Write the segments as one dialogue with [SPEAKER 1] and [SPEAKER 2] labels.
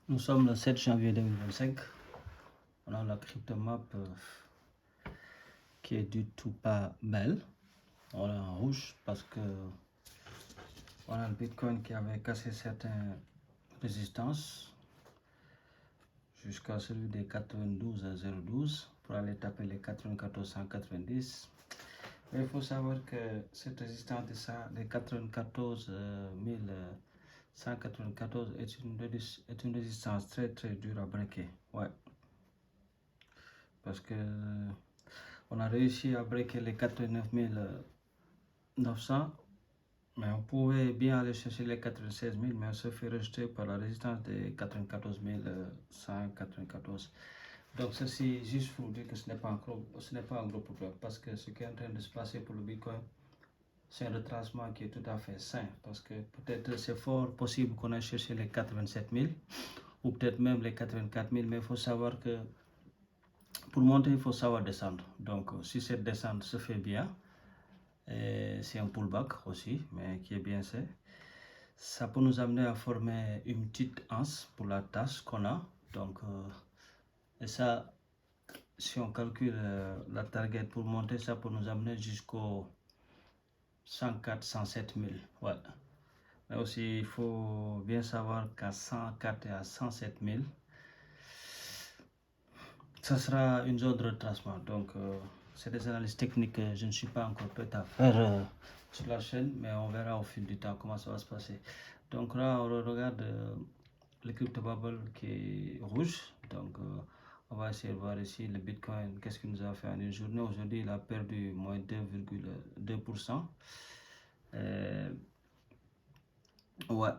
[SPEAKER 1] Nous sommes le 7 janvier 2025. On a la cryptomap qui est du tout pas belle. On est en rouge parce que on a le Bitcoin qui avait cassé certaines résistances jusqu'à celui des 92 à 0,12 pour aller taper les 94 190. Mais il faut savoir que cette résistance de ça, les 94 194 est une résistance très dure à breaker. Ouais. Parce que on a réussi à breaker les 89 900, mais on pouvait bien aller chercher les 96 000, mais on se fait rejeter par la résistance des 94 194. Donc ceci juste pour dire que ce n'est pas un gros problème, parce que ce qui est en train de se passer pour le Bitcoin, c'est un retracement qui est tout à fait sain, parce que peut-être c'est fort possible qu'on aille chercher les 87 000, ou peut-être même les 84 000, mais il faut savoir que pour monter, il faut savoir descendre. Donc, si cette descente se fait bien, c'est un pullback aussi, mais qui est bien fait, ça peut nous amener à former une petite anse pour la tâche qu'on a. Donc, et ça, si on calcule la target pour monter, ça peut nous amener jusqu'au 104, 107 000. Ouais. Mais aussi, il faut bien savoir qu'à 104 et à 107 000, ça sera une zone de retracement. Donc, c'est des analyses techniques que je ne suis pas encore prêt à faire sur la chaîne, mais on verra au fil du temps comment ça va se passer. Donc là, on regarde le crypto bubble qui est rouge. Donc, on va essayer de voir ici le Bitcoin, qu'est-ce qu'il nous a fait en une journée. Aujourd'hui, il a perdu moins 2,2%. Ouais.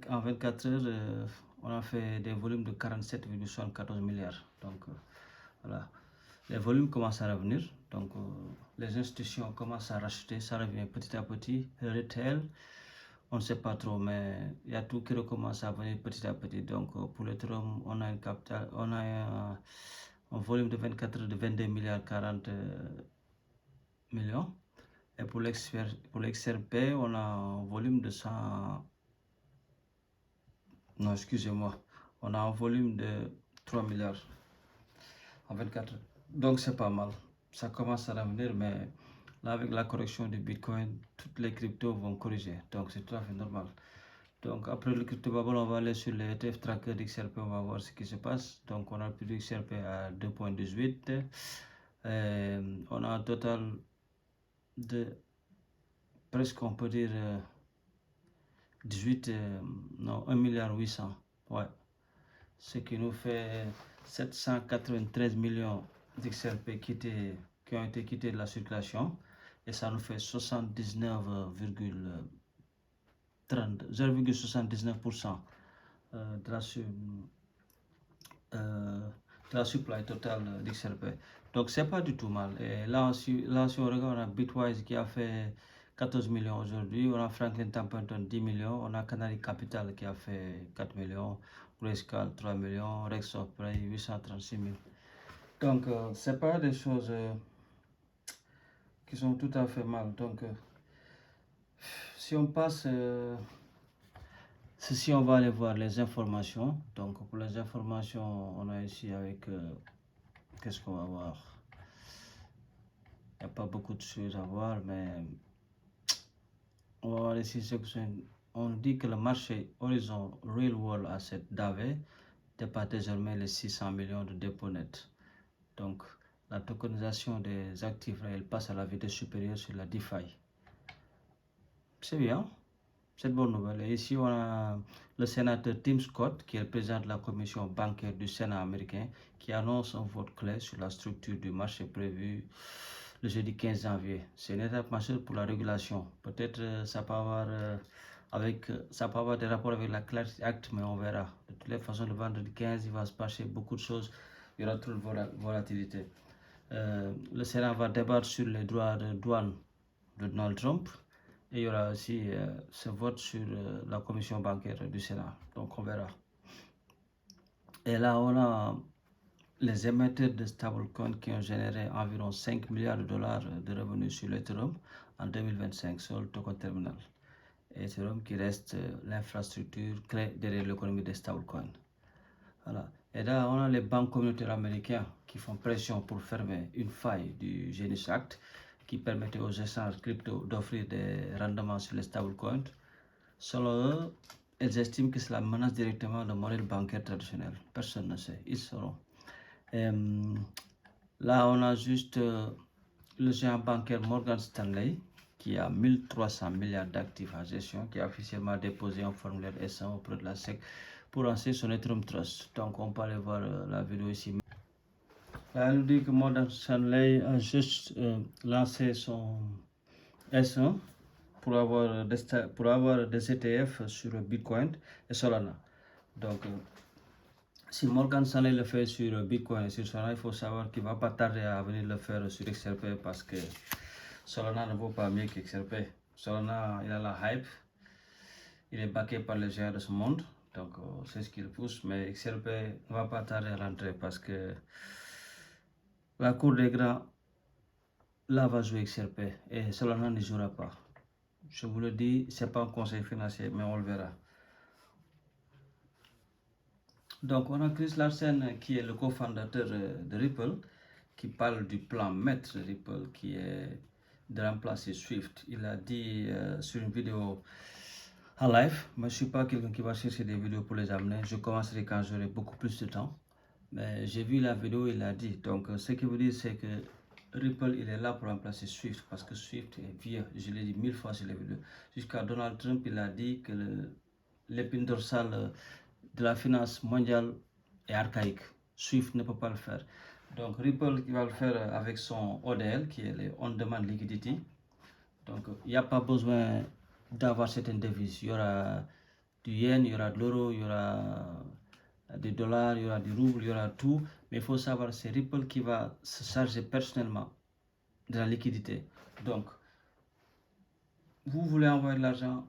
[SPEAKER 1] En 24 heures, on a fait des volumes de 47,74 milliards. Donc, voilà. Les volumes commencent à revenir. Donc, les institutions commencent à racheter. Ça revient petit à petit. Le retail, on ne sait pas trop, mais il y a tout qui recommence à venir petit à petit. Donc, pour l'Ethereum, on a un volume de 24 heures de 22 milliards 40 millions. Et pour l'XRP, on a un volume de 100... Non, excusez-moi. On a un volume de 3 milliards en 24 heures. Donc, c'est pas mal. Ça commence à revenir, mais là, avec la correction du Bitcoin, toutes les cryptos vont corriger. Donc, c'est tout à fait normal. Donc, après le crypto bubble, on va aller sur les ETF tracker d'XRP. On va voir ce qui se passe. Donc, on a plus d'XRP à 2,18. On a un total de presque, on peut dire, 1 milliard 800. Ouais. Ce qui nous fait 793 millions d'XRP qui ont été quittés de la circulation, et ça nous fait 0,79% de la supply totale d'XRP. Donc c'est pas du tout mal. Et là, si on regarde, on a Bitwise qui a fait 14 millions aujourd'hui, on a Franklin Templeton 10 millions, on a Canary Capital qui a fait 4 millions, Grayscale 3 millions, Rexoplay 836 000. Donc c'est pas des choses qui sont tout à fait mal. Donc si on passe ceci, on va aller voir les informations. Donc pour les informations, on a ici avec qu'est-ce qu'on va voir. Il n'y a pas beaucoup de choses à voir, mais on va voir ici. On dit que le marché Horizon Real World Asset DAV dépasse désormais les 600 millions de dépôts nets. Donc la tokenisation des actifs réels passe à la vitesse supérieure sur la DeFi. C'est bien, c'est une bonne nouvelle. Et ici, on a le sénateur Tim Scott, qui est le président de la commission bancaire du Sénat américain, qui annonce un vote clé sur la structure du marché prévu le jeudi 15 janvier. C'est une étape majeure pour la régulation. Peut-être ça peut avoir des rapports avec la Clarity Act, mais on verra. De toutes les façons, le vendredi 15, il va se passer beaucoup de choses. Il y aura trop de volatilité. Le Sénat va débattre sur les droits de douane de Donald Trump. Et il y aura aussi ce vote sur la commission bancaire du Sénat. Donc on verra. Et là, on a les émetteurs de stablecoin qui ont généré environ 5 milliards de dollars de revenus sur l'Ethereum en 2025 sur le token terminal. et Ethereum qui reste l'infrastructure clé derrière l'économie des stablecoins. Voilà. Et là, on a les banques communautaires américains qui font pression pour fermer une faille du Genius Act qui permettait aux échanges crypto d'offrir des rendements sur les stablecoins. Selon eux, elles estiment que cela menace directement le modèle bancaire traditionnel. Personne ne sait, ils sauront. Là, on a juste le géant bancaire Morgan Stanley qui a 1300 milliards d'actifs en gestion, qui a officiellement déposé un formulaire S1 auprès de la SEC pour lancer son Ethereum Trust. Donc, on peut aller voir la vidéo ici. Là, elle nous dit que Morgan Stanley a juste lancé son S1 pour avoir des ETF sur Bitcoin et Solana. Donc, si Morgan Stanley le fait sur Bitcoin et sur Solana, il faut savoir qu'il ne va pas tarder à venir le faire sur XRP parce que Solana ne vaut pas mieux qu'XRP. Solana, il a la hype, il est backé par les géants de ce monde, donc c'est ce qu'il pousse, mais XRP ne va pas tarder à rentrer parce que la cour des grands, là va jouer XRP et Solana ne jouera pas. Je vous le dis, ce n'est pas un conseil financier, mais on le verra. Donc, on a Chris Larsen qui est le cofondateur de Ripple, qui parle du plan maître de Ripple qui est de remplacer Swift. Il a dit sur une vidéo en live, mais je ne suis pas quelqu'un qui va chercher des vidéos pour les amener. Je commencerai quand j'aurai beaucoup plus de temps. Mais j'ai vu la vidéo, il a dit. Donc, ce qui veut dire, c'est que Ripple, il est là pour remplacer Swift parce que Swift est vieux. Je l'ai dit 1000 fois sur les vidéos. Jusqu'à Donald Trump, il a dit que l'épine dorsale de la finance mondiale est archaïque. Swift ne peut pas le faire. Donc Ripple qui va le faire avec son ODL qui est le On-Demand Liquidity. Donc il n'y a pas besoin d'avoir certaines devises. Il y aura du yen, il y aura de l'euro, il y aura des dollars, il y aura du rouble, il y aura tout. Mais il faut savoir c'est Ripple qui va se charger personnellement de la liquidité. Donc vous voulez envoyer de l'argent,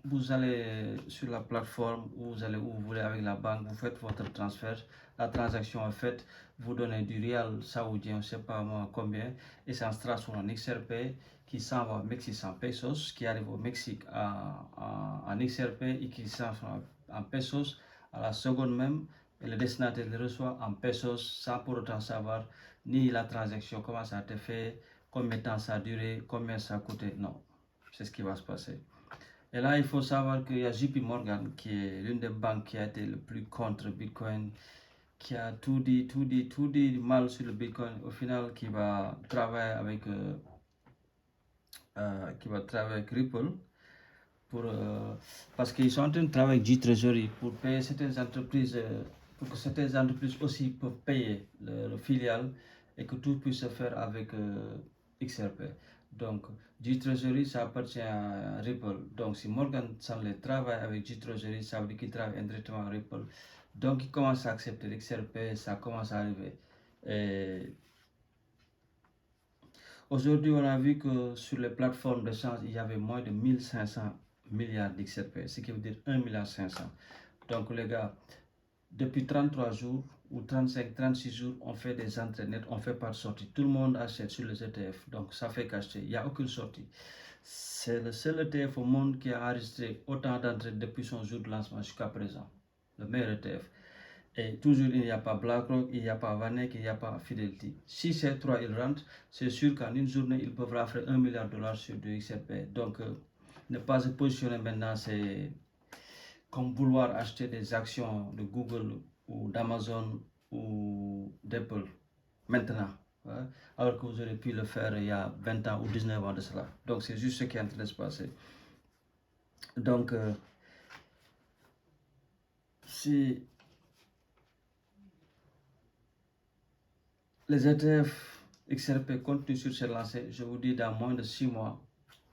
[SPEAKER 1] vous allez sur la plateforme, vous allez où vous voulez avec la banque, vous faites votre transfert, la transaction est faite, vous donnez du rial saoudien, je ne sais pas moi combien, et ça se transforme en XRP qui s'en va au Mexique en pesos, qui arrive au Mexique en XRP et qui s'en va en pesos à la seconde même, et le destinataire le reçoit en pesos sans pour autant savoir ni la transaction, comment ça a été fait, combien de temps ça a duré, combien ça a coûté, non, c'est ce qui va se passer. Et là, il faut savoir qu'il y a JP Morgan, qui est l'une des banques qui a été le plus contre Bitcoin, qui a tout dit mal sur le Bitcoin, au final, qui va travailler avec Ripple, parce qu'ils sont en train de travailler avec G-Treasury pour payer certaines entreprises, pour que certaines entreprises aussi peuvent payer le filiale et que tout puisse se faire avec XRP. Donc, G-Treasury, ça appartient à Ripple. Donc, si Morgan Stanley travaille avec G-Treasury, ça veut dire qu'il travaille indirectement à Ripple. Donc, il commence à accepter l'XRP, ça commence à arriver. Et aujourd'hui, on a vu que sur les plateformes d'échange, il y avait moins de 1500 milliards d'XRP, ce qui veut dire 1,5 milliard. Donc, les gars, depuis 33 jours ou 35, 36 jours, on fait des entrées nettes, on ne fait pas de sortie. Tout le monde achète sur les ETF, donc ça fait qu'acheter. Il n'y a aucune sortie. C'est le seul ETF au monde qui a enregistré autant d'entrées depuis son jour de lancement jusqu'à présent. Le meilleur ETF. Et toujours, il n'y a pas BlackRock, il n'y a pas Vanek, il n'y a pas Fidelity. Si ces trois, ils rentrent, c'est sûr qu'en une journée, ils peuvent rafler $1 milliard sur du XRP. Donc, ne pas se positionner maintenant, c'est comme vouloir acheter des actions de Google ou d'Amazon ou d'Apple maintenant, hein, alors que vous auriez pu le faire il y a 20 ans ou 19 ans de cela. Donc c'est juste ce qui est en train de se passer. Donc si les ETF XRP continuent sur cette lancée, je vous dis dans moins de 6 mois,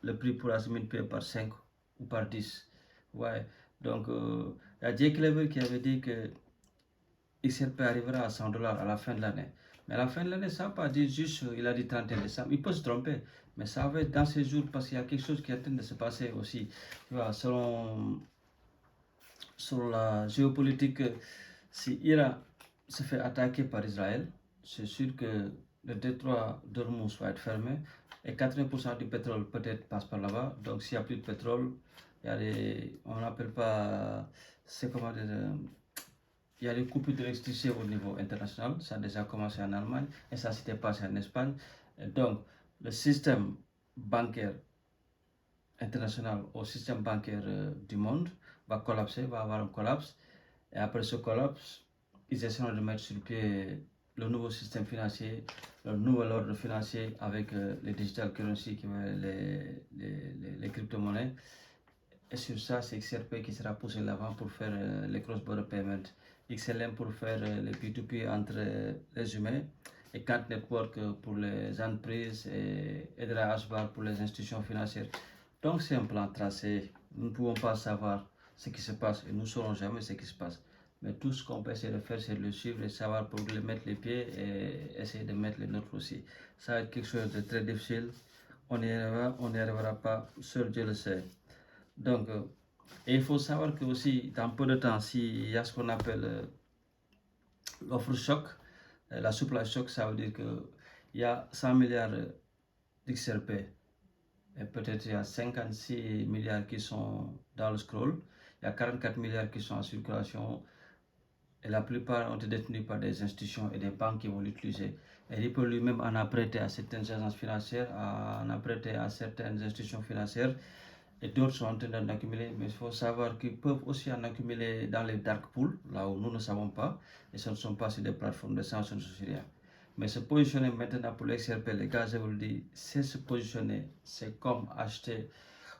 [SPEAKER 1] le prix pourra se multiplier par 5 ou par 10. Ouais. Donc il y a Jay Clever qui avait dit que XRP arrivera à $100 à la fin de l'année. Mais à la fin de l'année, ça ne va pas dire juste, il a dit 31 décembre, il peut se tromper, mais ça va être dans ces jours parce qu'il y a quelque chose qui est en train de se passer aussi. Tu vois, selon la géopolitique, si Iran se fait attaquer par Israël, c'est sûr que le détroit d'Ormuz va être fermé et 80% du pétrole peut-être passe par là-bas. Donc s'il n'y a plus de pétrole, On n'appelle pas, c'est comment dire, il y a des coupures d'électricité au niveau international, ça a déjà commencé en Allemagne et ça s'était passé en Espagne. Et donc, le système bancaire international au système bancaire du monde va collapser, va avoir un collapse. Et après ce collapse, ils essaieront de mettre sur pied le nouveau système financier, le nouvel ordre financier avec les digital currency, les crypto-monnaies. Et sur ça, c'est XRP qui sera poussé l'avant pour faire les cross-border payments, XLM pour faire les P2P entre les humains, et Kant Network pour les entreprises et Edra Ashbar pour les institutions financières. Donc c'est un plan tracé. Nous ne pouvons pas savoir ce qui se passe et nous ne saurons jamais ce qui se passe. Mais tout ce qu'on peut essayer de faire, c'est de le suivre et savoir pour le mettre les pieds et essayer de mettre les nôtres aussi. Ça va être quelque chose de très difficile. On n'y arrivera pas, seul Dieu le sait. Donc, et il faut savoir que aussi, dans peu de temps, s'il y a ce qu'on appelle l'offre choc, la supply choc, ça veut dire qu'il y a 100 milliards d'XRP et peut-être il y a 56 milliards qui sont dans le scroll, il y a 44 milliards qui sont en circulation et la plupart ont été détenus par des institutions et des banques qui vont l'utiliser. Et il peut lui-même en apprêter à certaines agences financières, en apprêter à certaines institutions financières. Et d'autres sont en train d'en accumuler, mais il faut savoir qu'ils peuvent aussi en accumuler dans les dark pools, là où nous ne savons pas, et ce ne sont pas sur des plateformes de sanctions sur rien. Mais se positionner maintenant pour l'XRP, les gars, je vous le dis, c'est se positionner, c'est comme acheter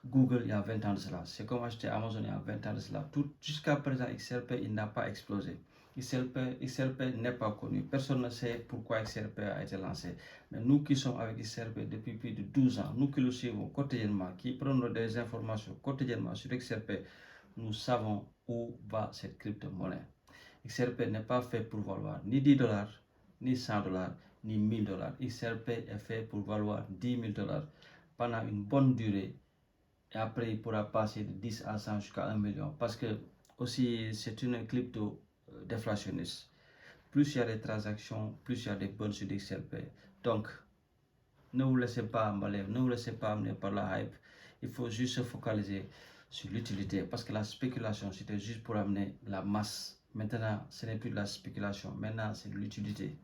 [SPEAKER 1] Google il y a 20 ans de cela, c'est comme acheter Amazon il y a 20 ans de cela. Jusqu'à présent, XRP, il n'a pas explosé. XRP n'est pas connu. Personne ne sait pourquoi XRP a été lancé. Mais nous qui sommes avec XRP depuis plus de 12 ans, nous qui le suivons quotidiennement, qui prenons des informations quotidiennement sur XRP, nous savons où va cette crypto-monnaie. XRP n'est pas fait pour valoir ni 10 dollars, ni 100 dollars, ni 1000 dollars. XRP est fait pour valoir 10 000 dollars pendant une bonne durée. Et après, il pourra passer de 10 à 100 jusqu'à 1 million. Parce que aussi, c'est une crypto déflationniste. Plus il y a des transactions, plus il y a des bonnes sur XRP. Donc, ne vous laissez pas emballer, ne vous laissez pas amener par la hype. Il faut juste se focaliser sur l'utilité. Parce que la spéculation, c'était juste pour amener la masse. Maintenant, ce n'est plus de la spéculation. Maintenant, c'est de l'utilité.